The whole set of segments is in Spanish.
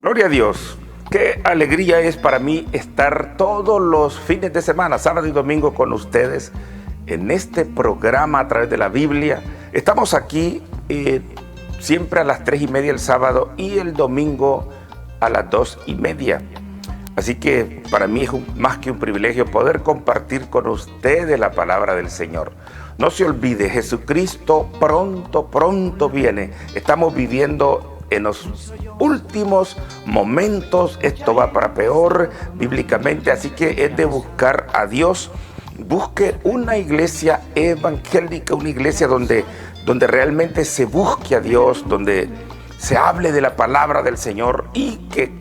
Gloria a Dios. Qué alegría es para mí estar todos los fines de semana, sábado y domingo, con ustedes en este programa a través de la Biblia. Estamos aquí siempre a las 3:30 el sábado y el domingo a las 2:30. Así que para mí es más que un privilegio poder compartir con ustedes la palabra del Señor. No se olvide, Jesucristo pronto viene. Estamos viviendo en los últimos momentos, esto va para peor bíblicamente, así que es de buscar a Dios. Busque una iglesia evangélica, una iglesia donde realmente se busque a Dios, donde se hable de la palabra del Señor y que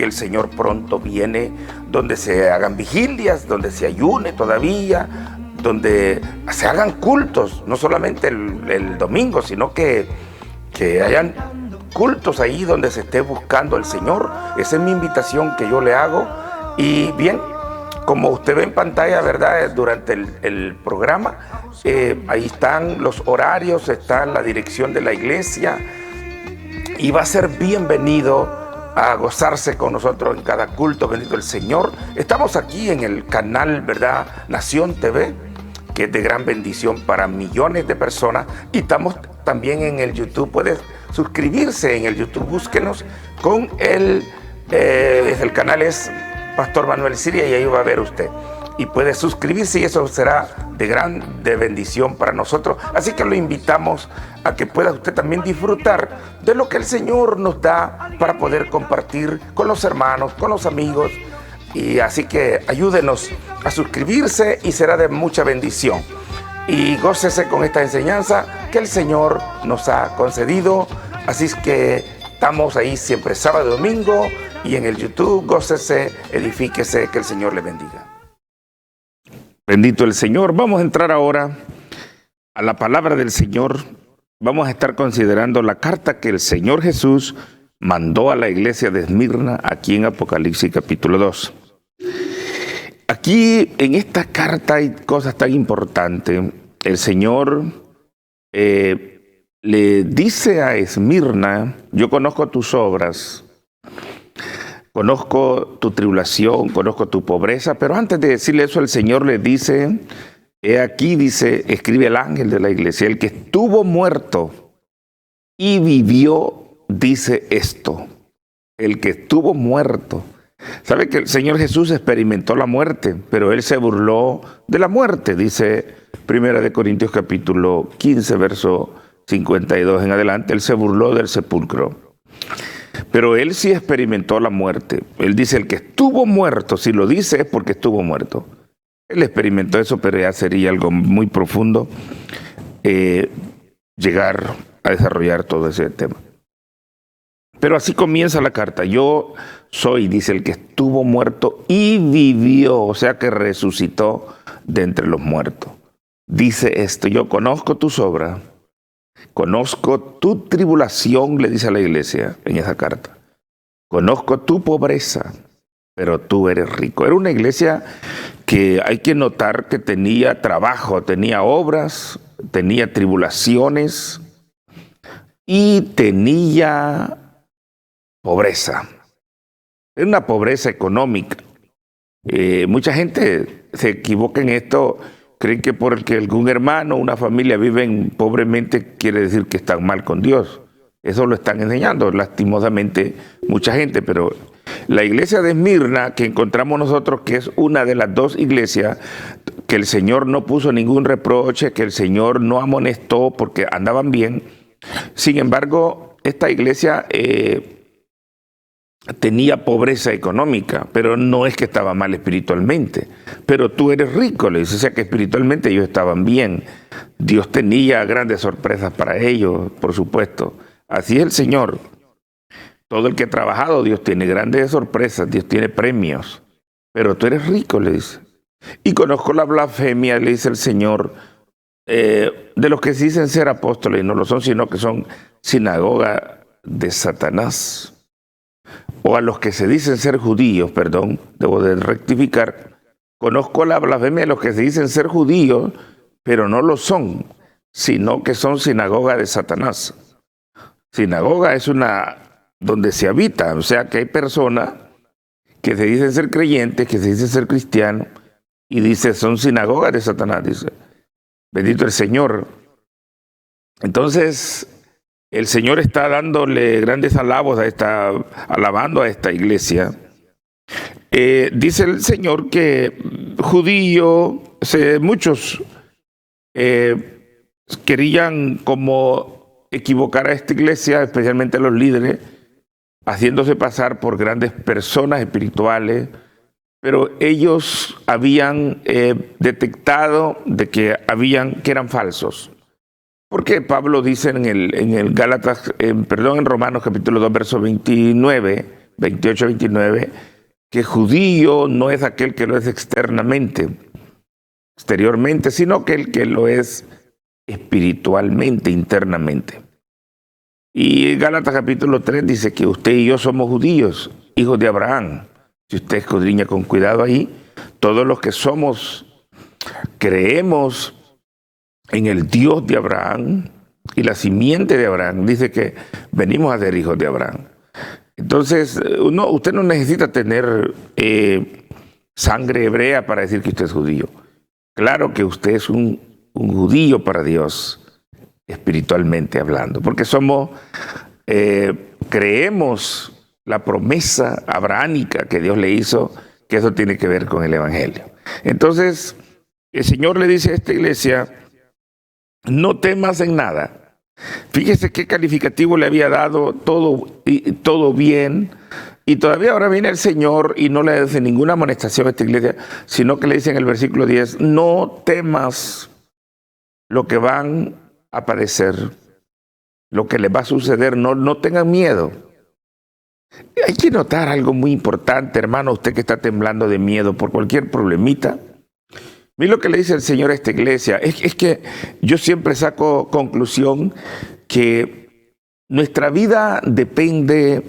el Señor pronto viene, donde se hagan vigilias, donde se ayune todavía, donde se hagan cultos, no solamente el domingo, sino que hayan cultos ahí donde se esté buscando al Señor. Esa es mi invitación que yo le hago. Y bien, como usted ve en pantalla, ¿verdad? Durante el programa, ahí están los horarios, está la dirección de la iglesia, y va a ser bienvenido a gozarse con nosotros en cada culto. Bendito el Señor. Estamos aquí en el canal, ¿verdad? Nación TV, que es de gran bendición para millones de personas, y estamos también en el YouTube. Puede suscribirse en el YouTube, búsquenos con el canal es Pastor Manuel Siria, y ahí va a ver usted, y puede suscribirse, y eso será de bendición para nosotros. Así que lo invitamos a que pueda usted también disfrutar de lo que el Señor nos da para poder compartir con los hermanos, con los amigos. Y así que ayúdenos a suscribirse y será de mucha bendición. Y gócese con esta enseñanza que el Señor nos ha concedido. Así es que estamos ahí siempre sábado y domingo, y en el YouTube. Gócese, edifíquese, que el Señor le bendiga. Bendito el Señor. Vamos a entrar ahora a la palabra del Señor. Vamos a estar considerando la carta que el Señor Jesús mandó a la iglesia de Esmirna, aquí en Apocalipsis capítulo 2. Aquí en esta carta hay cosas tan importantes. El Señor le dice a Esmirna: yo conozco tus obras, conozco tu tribulación, conozco tu pobreza. Pero antes de decirle eso, el Señor le dice, aquí dice, escribe el ángel de la iglesia: el que estuvo muerto y vivió, dice esto. El que estuvo muerto. ¿Sabe que el Señor Jesús experimentó la muerte, pero Él se burló de la muerte? Dice 1 Corintios capítulo 15, verso 52 en adelante. Él se burló del sepulcro, pero Él sí experimentó la muerte. Él dice, el que estuvo muerto, si lo dice es porque estuvo muerto. Él experimentó eso, pero ya sería algo muy profundo llegar a desarrollar todo ese tema. Pero así comienza la carta. Yo soy, dice, el que estuvo muerto y vivió, o sea que resucitó de entre los muertos. Dice esto: yo conozco tus obras, conozco tu tribulación, le dice a la iglesia en esa carta. Conozco tu pobreza, pero tú eres rico. Era una iglesia que hay que notar que tenía trabajo, tenía obras, tenía tribulaciones y tenía pobreza. Es una pobreza económica. Mucha gente se equivoca en esto, creen que porque algún hermano o una familia viven pobremente quiere decir que están mal con Dios. Eso lo están enseñando lastimosamente mucha gente, pero la iglesia de Esmirna que encontramos nosotros, que es una de las dos iglesias que el Señor no puso ningún reproche, que el Señor no amonestó porque andaban bien. Sin embargo, esta iglesia tenía pobreza económica, pero no es que estaba mal espiritualmente. Pero tú eres rico, le dice, o sea que espiritualmente ellos estaban bien. Dios tenía grandes sorpresas para ellos, por supuesto. Así es el Señor. Todo el que ha trabajado, Dios tiene grandes sorpresas, Dios tiene premios. Pero tú eres rico, le dice. Y conozco la blasfemia, le dice el Señor, de los que se dicen ser apóstoles y no lo son, sino que son sinagoga de Satanás. O a los que se dicen ser judíos, perdón, debo de rectificar. Conozco la blasfemia de los que se dicen ser judíos, pero no lo son, sino que son sinagoga de Satanás. Sinagoga es una donde se habita. O sea que hay personas que se dicen ser creyentes, que se dicen ser cristianos, y dice, son sinagogas de Satanás, dice. Bendito el Señor. Entonces, el Señor está dándole grandes alabos alabando a esta iglesia. Dice el Señor que muchos querían como equivocar a esta iglesia, especialmente los líderes, haciéndose pasar por grandes personas espirituales, pero ellos habían detectado de que eran falsos. Porque Pablo dice en Romanos capítulo 2, verso 28-29, que judío no es aquel que lo es exteriormente, sino que el que lo es espiritualmente, internamente. Y Gálatas capítulo 3 dice que usted y yo somos judíos, hijos de Abraham. Si usted escudriña con cuidado ahí, todos los que creemos en el Dios de Abraham y la simiente de Abraham, dice que venimos a ser hijos de Abraham. Entonces, usted no necesita tener sangre hebrea para decir que usted es judío. Claro que usted es un judío para Dios, espiritualmente hablando, porque creemos la promesa abrahámica que Dios le hizo, que eso tiene que ver con el Evangelio. Entonces, el Señor le dice a esta iglesia, no temas en nada. Fíjese qué calificativo le había dado, todo bien, y todavía ahora viene el Señor y no le hace ninguna amonestación a esta iglesia, sino que le dice en el versículo 10, no temas lo que van a padecer, lo que les va a suceder, no tengan miedo. Hay que notar algo muy importante, hermano, usted que está temblando de miedo por cualquier problemita. Mira lo que le dice el Señor a esta iglesia. Es que yo siempre saco conclusión que nuestra vida depende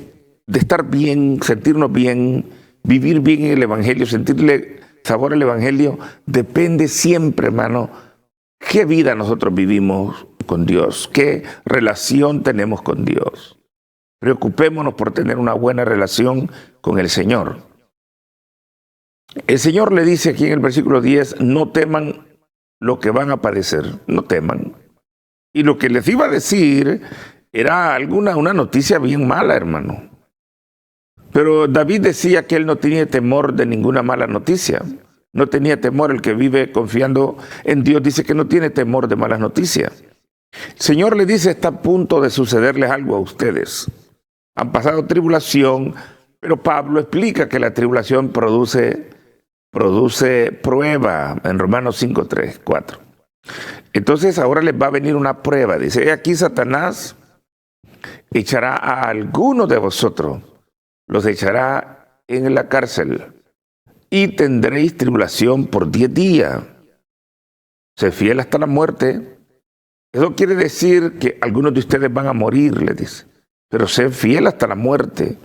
de estar bien, sentirnos bien, vivir bien en el Evangelio, sentirle sabor al Evangelio. Depende siempre, hermano, qué vida nosotros vivimos con Dios, qué relación tenemos con Dios. Preocupémonos por tener una buena relación con el Señor. El Señor le dice aquí en el versículo 10, no teman lo que van a padecer, no teman. Y lo que les iba a decir era una noticia bien mala, hermano. Pero David decía que él no tenía temor de ninguna mala noticia. No tenía temor. El que vive confiando en Dios dice que no tiene temor de malas noticias. El Señor le dice, está a punto de sucederles algo a ustedes. Han pasado tribulación, pero Pablo explica que la tribulación produce prueba en Romanos 5, 3, 4. Entonces ahora les va a venir una prueba. Dice, aquí Satanás echará a algunos de vosotros, los echará en la cárcel y tendréis tribulación por 10 días. Sé fiel hasta la muerte. Eso quiere decir que algunos de ustedes van a morir, le dice. Pero sé fiel hasta la muerte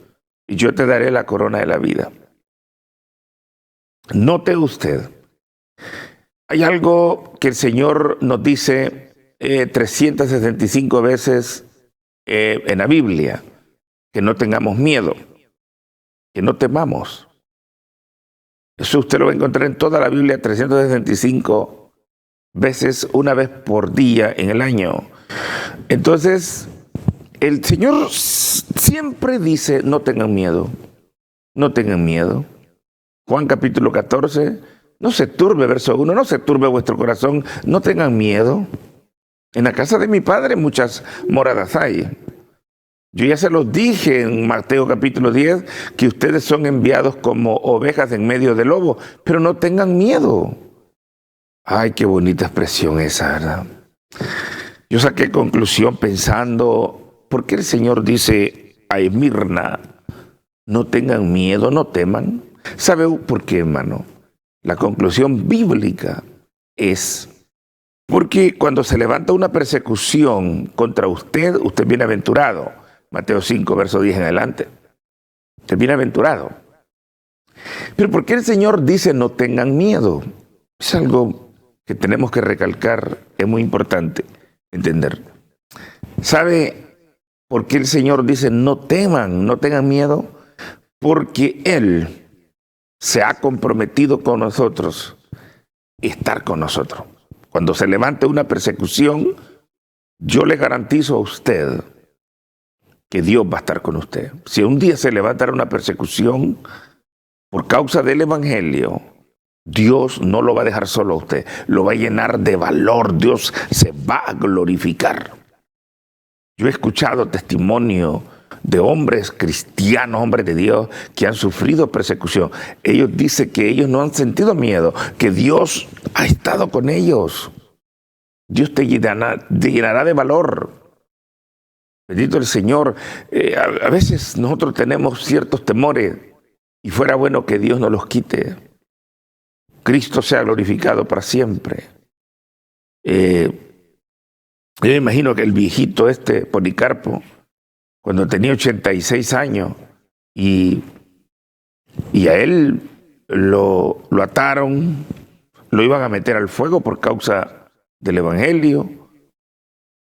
y yo te daré la corona de la vida. Note usted, hay algo que el Señor nos dice 365 veces en la Biblia, que no tengamos miedo, que no temamos. Eso usted lo va a encontrar en toda la Biblia 365 veces, una vez por día en el año. Entonces, el Señor siempre dice, no tengan miedo, no tengan miedo. Juan capítulo 14, no se turbe, verso 1, no se turbe vuestro corazón, no tengan miedo. En la casa de mi Padre muchas moradas hay. Yo ya se los dije en Mateo capítulo 10, que ustedes son enviados como ovejas en medio de lobo, pero no tengan miedo. Ay, qué bonita expresión esa, ¿verdad? Yo saqué conclusión pensando, ¿por qué el Señor dice a Esmirna, no tengan miedo, no teman? ¿Sabe por qué, hermano? La conclusión bíblica es porque cuando se levanta una persecución contra usted, usted es bienaventurado. Mateo 5, verso 10 en adelante. Usted es bienaventurado. Pero ¿por qué el Señor dice no tengan miedo? Es algo que tenemos que recalcar, es muy importante entender. ¿Sabe? Porque el Señor dice, no teman, no tengan miedo, porque Él se ha comprometido con nosotros, estar con nosotros. Cuando se levante una persecución, yo le garantizo a usted que Dios va a estar con usted. Si un día se levantará una persecución por causa del Evangelio, Dios no lo va a dejar solo a usted, lo va a llenar de valor, Dios se va a glorificar. Yo he escuchado testimonio de hombres cristianos, hombres de Dios, que han sufrido persecución. Ellos dicen que ellos no han sentido miedo, que Dios ha estado con ellos. Dios te llenará de valor. Bendito el Señor. A veces nosotros tenemos ciertos temores y fuera bueno que Dios nos los quite. Cristo sea glorificado para siempre. Yo me imagino que el viejito Policarpo, cuando tenía 86 años, y a él lo ataron, lo iban a meter al fuego por causa del Evangelio,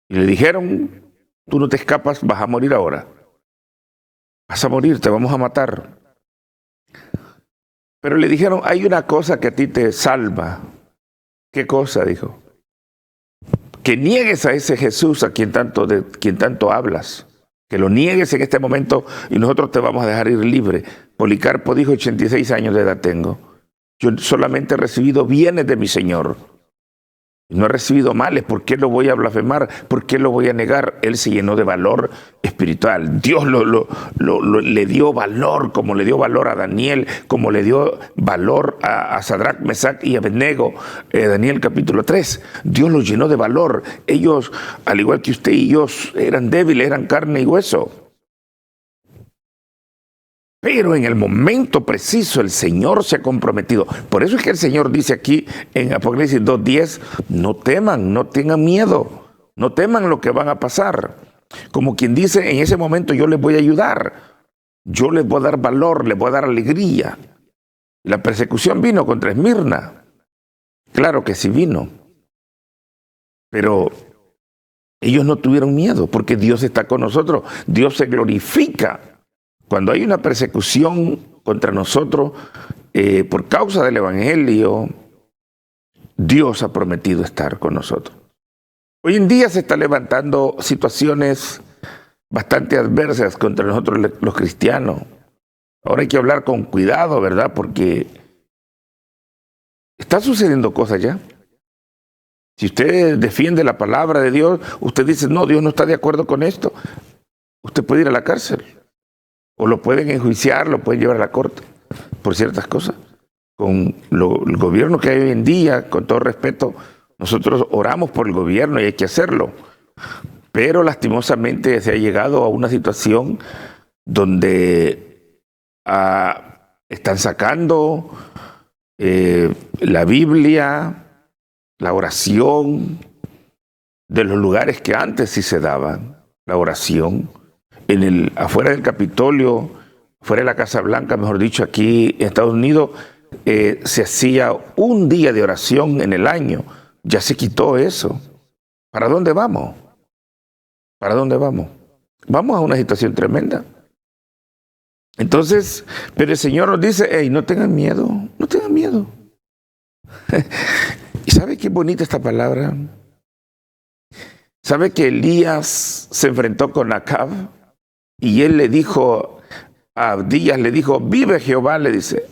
y le dijeron, tú no te escapas, vas a morir ahora. Vas a morir, te vamos a matar. Pero le dijeron, hay una cosa que a ti te salva. ¿Qué cosa? Dijo. Que niegues a ese Jesús de quien tanto hablas. Que lo niegues en este momento y nosotros te vamos a dejar ir libre. Policarpo dijo, 86 años de edad tengo. Yo solamente he recibido bienes de mi Señor. No he recibido males. ¿Por qué lo voy a blasfemar? ¿Por qué lo voy a negar? Él se llenó de valor espiritual. Dios le dio valor, como le dio valor a Daniel, como le dio valor a Sadrach, Mesach y Abednego. Daniel capítulo 3. Dios los llenó de valor. Ellos, al igual que usted y yo, eran débiles, eran carne y hueso. Pero en el momento preciso el Señor se ha comprometido. Por eso es que el Señor dice aquí en Apocalipsis 2:10, no teman, no tengan miedo, no teman lo que van a pasar. Como quien dice, en ese momento yo les voy a ayudar, yo les voy a dar valor, les voy a dar alegría. La persecución vino contra Esmirna. Claro que sí vino. Pero ellos no tuvieron miedo porque Dios está con nosotros. Dios se glorifica. Cuando hay una persecución contra nosotros por causa del Evangelio, Dios ha prometido estar con nosotros. Hoy en día se están levantando situaciones bastante adversas contra nosotros los cristianos. Ahora hay que hablar con cuidado, ¿verdad? Porque están sucediendo cosas ya. Si usted defiende la palabra de Dios, usted dice, no, Dios no está de acuerdo con esto. Usted puede ir a la cárcel. O lo pueden enjuiciar, lo pueden llevar a la corte por ciertas cosas. Con el gobierno que hay hoy en día, con todo respeto, nosotros oramos por el gobierno y hay que hacerlo. Pero lastimosamente se ha llegado a una situación donde están sacando la Biblia, la oración, de los lugares que antes sí se daban, la oración. Afuera del Capitolio, fuera de la Casa Blanca, mejor dicho, aquí en Estados Unidos, se hacía un día de oración en el año. Ya se quitó eso. ¿Para dónde vamos? ¿Para dónde vamos? Vamos a una situación tremenda. Entonces, pero el Señor nos dice, hey, no tengan miedo, no tengan miedo. ¿Y sabe qué bonita esta palabra? ¿Sabe que Elías se enfrentó con Acab? Y él le dijo, a Abdías le dijo, vive Jehová, le dice,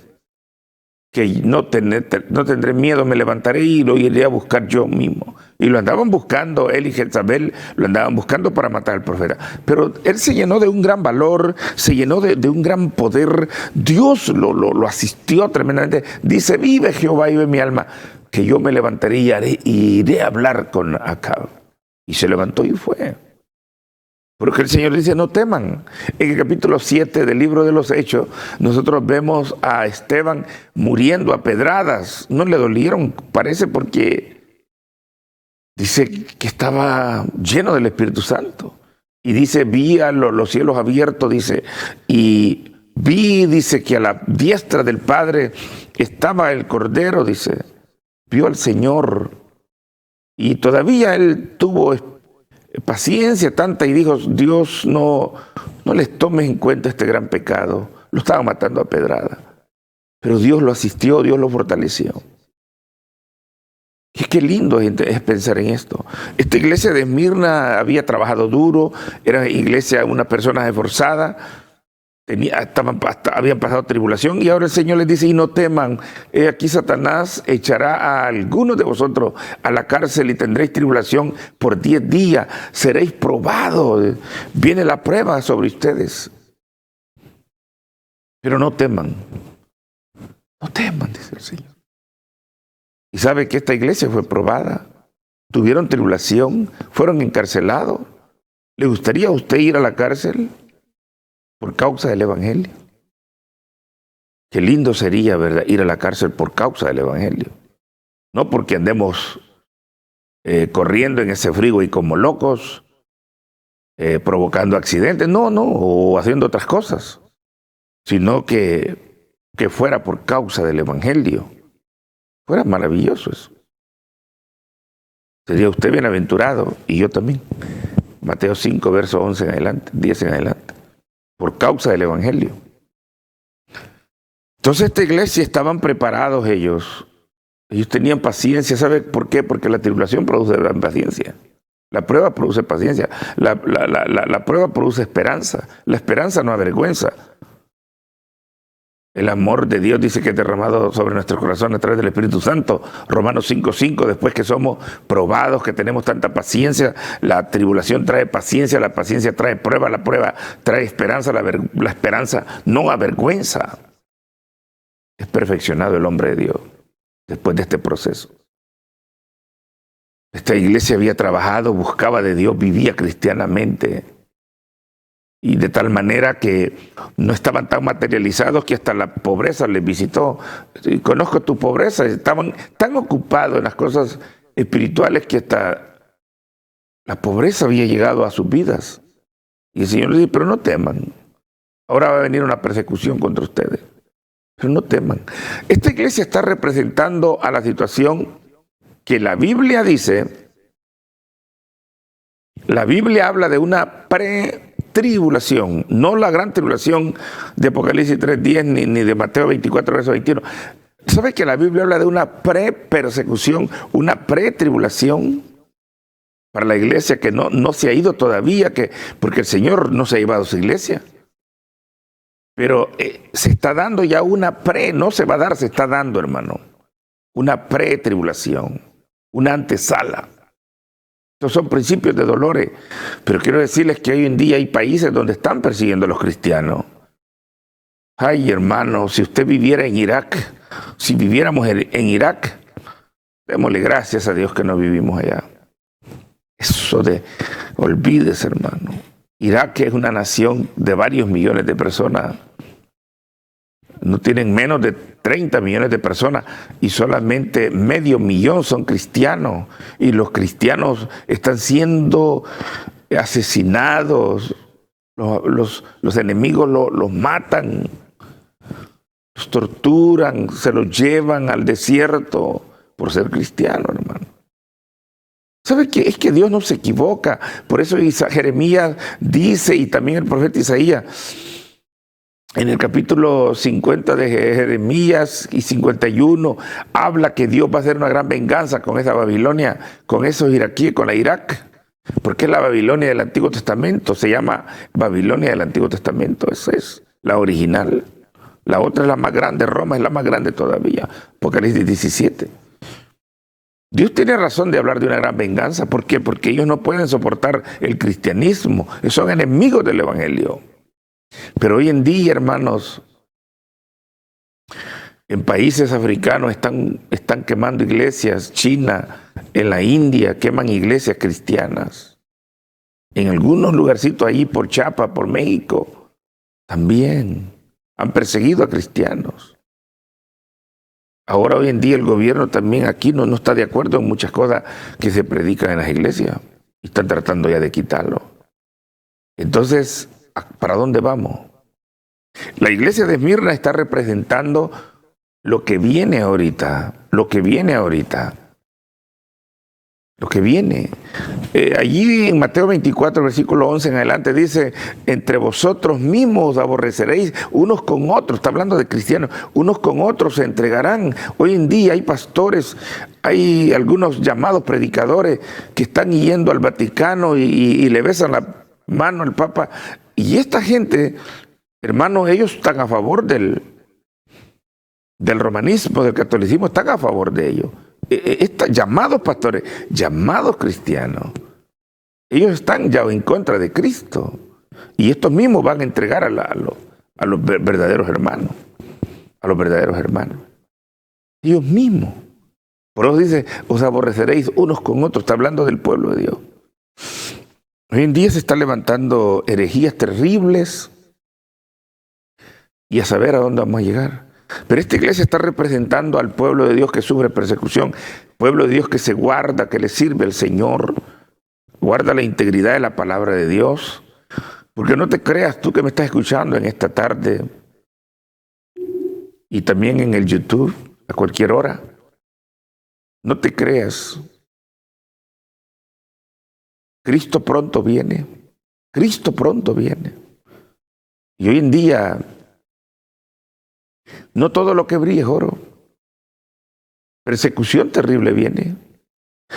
que no tendré miedo, me levantaré y lo iré a buscar yo mismo. Y lo andaban buscando, él y Jezabel lo andaban buscando para matar al profeta. Pero él se llenó de un gran valor, se llenó de un gran poder. Dios lo asistió tremendamente. Dice, vive Jehová, vive mi alma, que yo me levantaré y iré a hablar con Acab. Y se levantó y fue. Porque el Señor dice, no teman. En el capítulo 7 del libro de los Hechos, nosotros vemos a Esteban muriendo a pedradas. No le dolieron, parece, porque dice que estaba lleno del Espíritu Santo. Y dice, vi a los cielos abiertos, dice, y vi, dice, que a la diestra del Padre estaba el Cordero, dice. Vio al Señor. Y todavía él tuvo paciencia tanta, y dijo, Dios, no les tomes en cuenta este gran pecado. Lo estaban matando a pedrada. Pero Dios lo asistió, Dios lo fortaleció. Y qué lindo es pensar en esto. Esta iglesia de Esmirna había trabajado duro, era iglesia, una persona esforzada, habían pasado tribulación, y ahora el Señor les dice, y no teman, aquí Satanás echará a algunos de vosotros a la cárcel y tendréis tribulación por 10 días, seréis probados, viene la prueba sobre ustedes. Pero no teman, dice el Señor. Y sabe que esta iglesia fue probada, tuvieron tribulación, fueron encarcelados. ¿Le gustaría a usted ir a la cárcel por causa del Evangelio? Qué lindo sería, ¿verdad?, ir a la cárcel por causa del Evangelio. No porque andemos corriendo en ese freeway como locos, provocando accidentes, no, o haciendo otras cosas, sino que fuera por causa del Evangelio. Fuera maravilloso eso. Sería usted bienaventurado, y yo también. Mateo 5, verso 11 en adelante, 10 en adelante. Por causa del Evangelio. Entonces esta iglesia estaban preparados ellos. Ellos tenían paciencia. ¿Sabe por qué? Porque la tribulación produce gran paciencia. La prueba produce paciencia. La prueba produce esperanza. La esperanza no avergüenza. El amor de Dios dice que es derramado sobre nuestro corazón a través del Espíritu Santo. Romanos 5:5, después que somos probados, que tenemos tanta paciencia, la tribulación trae paciencia, la paciencia trae prueba, la prueba trae esperanza, la esperanza no avergüenza. Es perfeccionado el hombre de Dios después de este proceso. Esta iglesia había trabajado, buscaba de Dios, vivía cristianamente. Y de tal manera que no estaban tan materializados que hasta la pobreza les visitó. Y conozco tu pobreza. Estaban tan ocupados en las cosas espirituales que hasta la pobreza había llegado a sus vidas. Y el Señor les dice, pero no teman. Ahora va a venir una persecución contra ustedes. Pero no teman. Esta iglesia está representando a la situación que la Biblia dice. La Biblia habla de una tribulación, no la gran tribulación de Apocalipsis 3:10 ni de Mateo 24, verso 21. ¿Sabe que la Biblia habla de una persecución, una tribulación para la iglesia que no se ha ido todavía, porque el Señor no se ha llevado a su iglesia? Pero se está dando ya una no se va a dar, se está dando, hermano, una tribulación, una antesala. Estos son principios de dolores, pero quiero decirles que hoy en día hay países donde están persiguiendo a los cristianos. Ay, hermano, si usted viviera en Irak, si viviéramos en Irak, démosle gracias a Dios que no vivimos allá. Olvídese, hermano. Irak es una nación de varios millones de personas. No tienen menos de 30 millones de personas y solamente 500,000 son cristianos. Y los cristianos están siendo asesinados. Los enemigos los matan, los torturan, se los llevan al desierto por ser cristianos, hermano. ¿Sabe qué? Es que Dios no se equivoca. Por eso Jeremías dice, y también el profeta Isaías, en el capítulo 50 de Jeremías y 51, habla que Dios va a hacer una gran venganza con esa Babilonia, con esos iraquíes, con la Irak. Porque es la Babilonia del Antiguo Testamento, se llama Babilonia del Antiguo Testamento, esa es la original. La otra es la más grande, Roma es la más grande todavía, Apocalipsis 17. Dios tiene razón de hablar de una gran venganza. ¿Por qué? Porque ellos no pueden soportar el cristianismo, son enemigos del Evangelio. Pero hoy en día, hermanos, en países africanos están quemando iglesias. China, en la India, queman iglesias cristianas. En algunos lugarcitos ahí por Chiapas, por México, también han perseguido a cristianos. Ahora, hoy en día, el gobierno también aquí no está de acuerdo en muchas cosas que se predican en las iglesias. Y están tratando ya de quitarlo. Entonces, ¿para dónde vamos? La iglesia de Esmirna está representando lo que viene ahorita, lo que viene. Allí en Mateo 24, versículo 11 en adelante dice, entre vosotros mismos aborreceréis unos con otros. Está hablando de cristianos. Unos con otros se entregarán. Hoy en día hay pastores, hay algunos llamados predicadores que están yendo al Vaticano y le besan la mano al Papa. Y esta gente, hermanos, ellos están a favor del romanismo, del catolicismo, están a favor de ello. Llamados pastores, llamados cristianos, ellos están ya en contra de Cristo. Y estos mismos van a entregar a los verdaderos hermanos. A los verdaderos hermanos. Ellos mismos. Por eso dice, os aborreceréis unos con otros. Está hablando del pueblo de Dios. Hoy en día se están levantando herejías terribles. Y a saber a dónde vamos a llegar. Pero esta iglesia está representando al pueblo de Dios que sufre persecución, pueblo de Dios que se guarda, que le sirve al Señor, guarda la integridad de la palabra de Dios. Porque no te creas tú que me estás escuchando en esta tarde y también en el YouTube a cualquier hora. No te creas. Cristo pronto viene. Cristo pronto viene. Y hoy en día no todo lo que brilla es oro. Persecución terrible viene.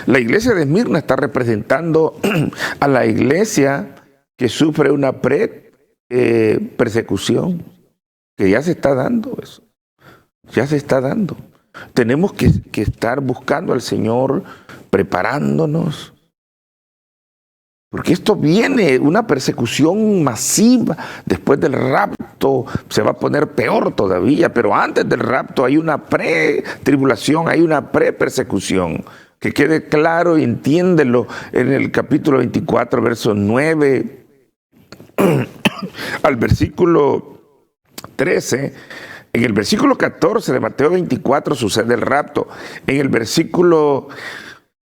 La iglesia de Esmirna está representando a la iglesia que sufre una persecución, que ya se está dando eso. Ya se está dando. Tenemos que estar buscando al Señor, preparándonos. Porque esto viene, una persecución masiva. Después del rapto se va a poner peor todavía, pero antes del rapto hay una pre-tribulación, hay una pre-persecución. Que quede claro y entiéndelo en el capítulo 24, verso 9 al versículo 13. En el versículo 14 de Mateo 24 sucede el rapto. En el versículo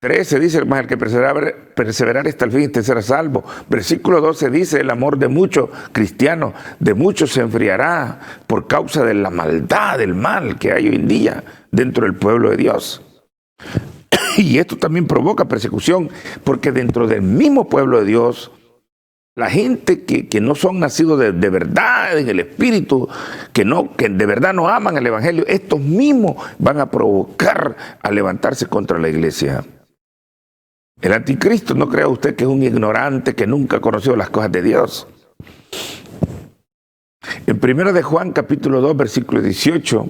13 dice, el que perseverar hasta el fin y será salvo. Versículo 12 dice, el amor de muchos cristianos, de muchos se enfriará por causa de la maldad, del mal que hay hoy en día dentro del pueblo de Dios. Y esto también provoca persecución, porque dentro del mismo pueblo de Dios, la gente que no son nacidos de verdad en el Espíritu, que de verdad no aman el Evangelio, estos mismos van a provocar a levantarse contra la iglesia. El anticristo, no crea usted que es un ignorante que nunca ha conocido las cosas de Dios. En 1 de Juan, capítulo 2, versículo 18,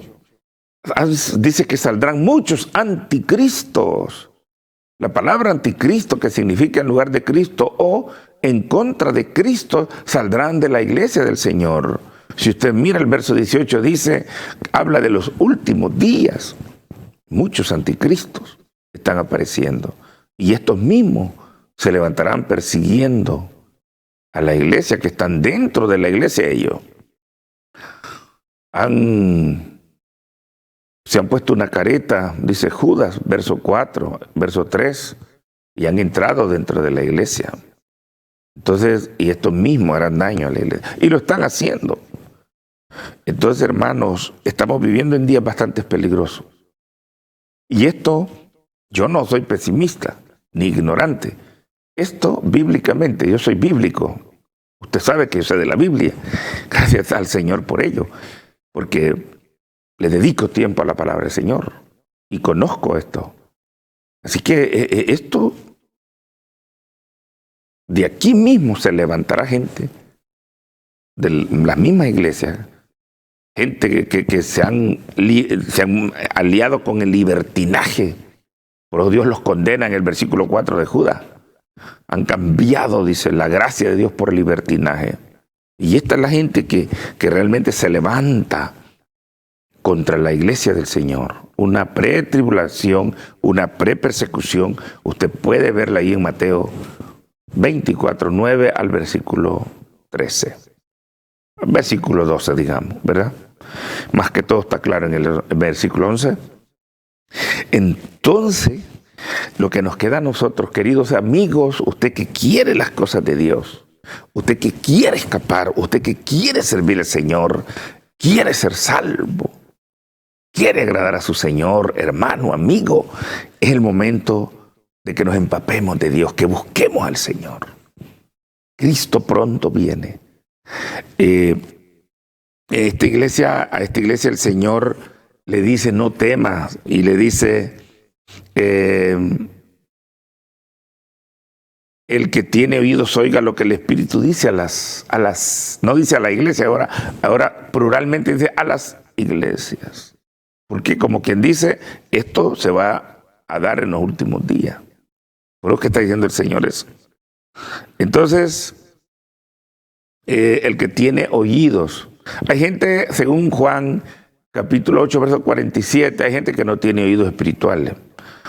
dice que saldrán muchos anticristos. La palabra anticristo, que significa en lugar de Cristo o en contra de Cristo, saldrán de la iglesia del Señor. Si usted mira el verso 18, habla de los últimos días. Muchos anticristos están apareciendo. Y estos mismos se levantarán persiguiendo a la iglesia, que están dentro de la iglesia ellos. Se han puesto una careta, dice Judas, verso 4, verso 3, y han entrado dentro de la iglesia. Entonces, y estos mismos harán daño a la iglesia. Y lo están haciendo. Entonces, hermanos, estamos viviendo en días bastante peligrosos. Y esto, yo no soy pesimista ni ignorante. Esto bíblicamente, yo soy bíblico. Usted sabe que yo sé de la Biblia. Gracias al Señor por ello. Porque le dedico tiempo a la palabra del Señor. Y conozco esto. Así que esto, de aquí mismo se levantará gente de la misma iglesia. Gente que se han aliado con el libertinaje. Por eso Dios los condena en el versículo 4 de Judas. Han cambiado, dice, la gracia de Dios por el libertinaje. Y esta es la gente que realmente se levanta contra la iglesia del Señor. Una pre-tribulación, una pre-persecución. Usted puede verla ahí en Mateo 24, 9 al versículo 13. Versículo 12, digamos, ¿verdad? Más que todo está claro en el versículo 11. Entonces, lo que nos queda a nosotros, queridos amigos, usted que quiere las cosas de Dios, usted que quiere escapar, usted que quiere servir al Señor, quiere ser salvo, quiere agradar a su Señor, hermano, amigo, es el momento de que nos empapemos de Dios, que busquemos al Señor. Cristo pronto viene. A esta iglesia el Señor le dice, no temas, y le dice, el que tiene oídos oiga lo que el Espíritu dice no dice a la iglesia, ahora pluralmente dice a las iglesias. Porque como quien dice, esto se va a dar en los últimos días. Por lo que está diciendo el Señor eso. Entonces, el que tiene oídos. Hay gente, según Juan capítulo 8, verso 47, hay gente que no tiene oídos espirituales.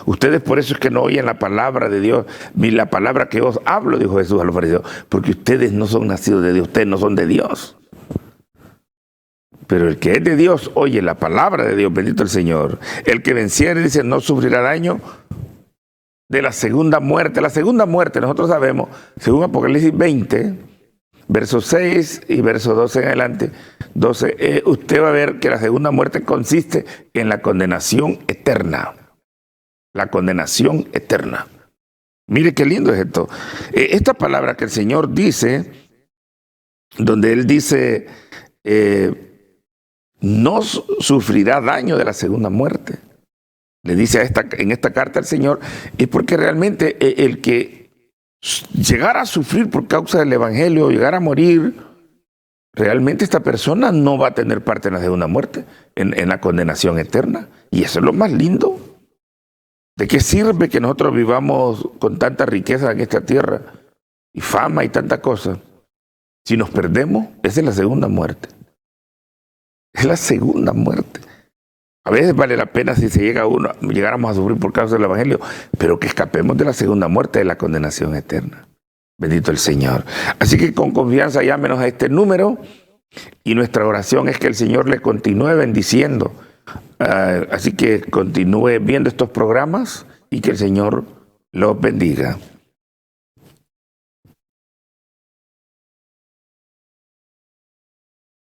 Ustedes por eso es que no oyen la palabra de Dios, ni la palabra que os hablo, dijo Jesús a los fariseos, porque ustedes no son nacidos de Dios, ustedes no son de Dios. Pero el que es de Dios oye la palabra de Dios, bendito el Señor. El que venciere, dice, no sufrirá daño de la segunda muerte. La segunda muerte, nosotros sabemos, según Apocalipsis 20, versos 6 y verso 12 en adelante, 12, usted va a ver que la segunda muerte consiste en la condenación eterna. La condenación eterna. Mire qué lindo es esto. Esta palabra que el Señor dice, donde Él dice, no sufrirá daño de la segunda muerte. Le dice en esta carta al Señor, es porque realmente el que llegara a sufrir por causa del Evangelio, llegar a morir, realmente esta persona no va a tener parte en la segunda muerte, en la condenación eterna. Y eso es lo más lindo. ¿De qué sirve que nosotros vivamos con tanta riqueza en esta tierra y fama y tanta cosa? Si nos perdemos, esa es la segunda muerte. Es la segunda muerte. A veces vale la pena si llegáramos a sufrir por causa del Evangelio, pero que escapemos de la segunda muerte, de la condenación eterna. Bendito el Señor. Así que con confianza llámenos a este número y nuestra oración es que el Señor le continúe bendiciendo. Así que continúe viendo estos programas y que el Señor los bendiga.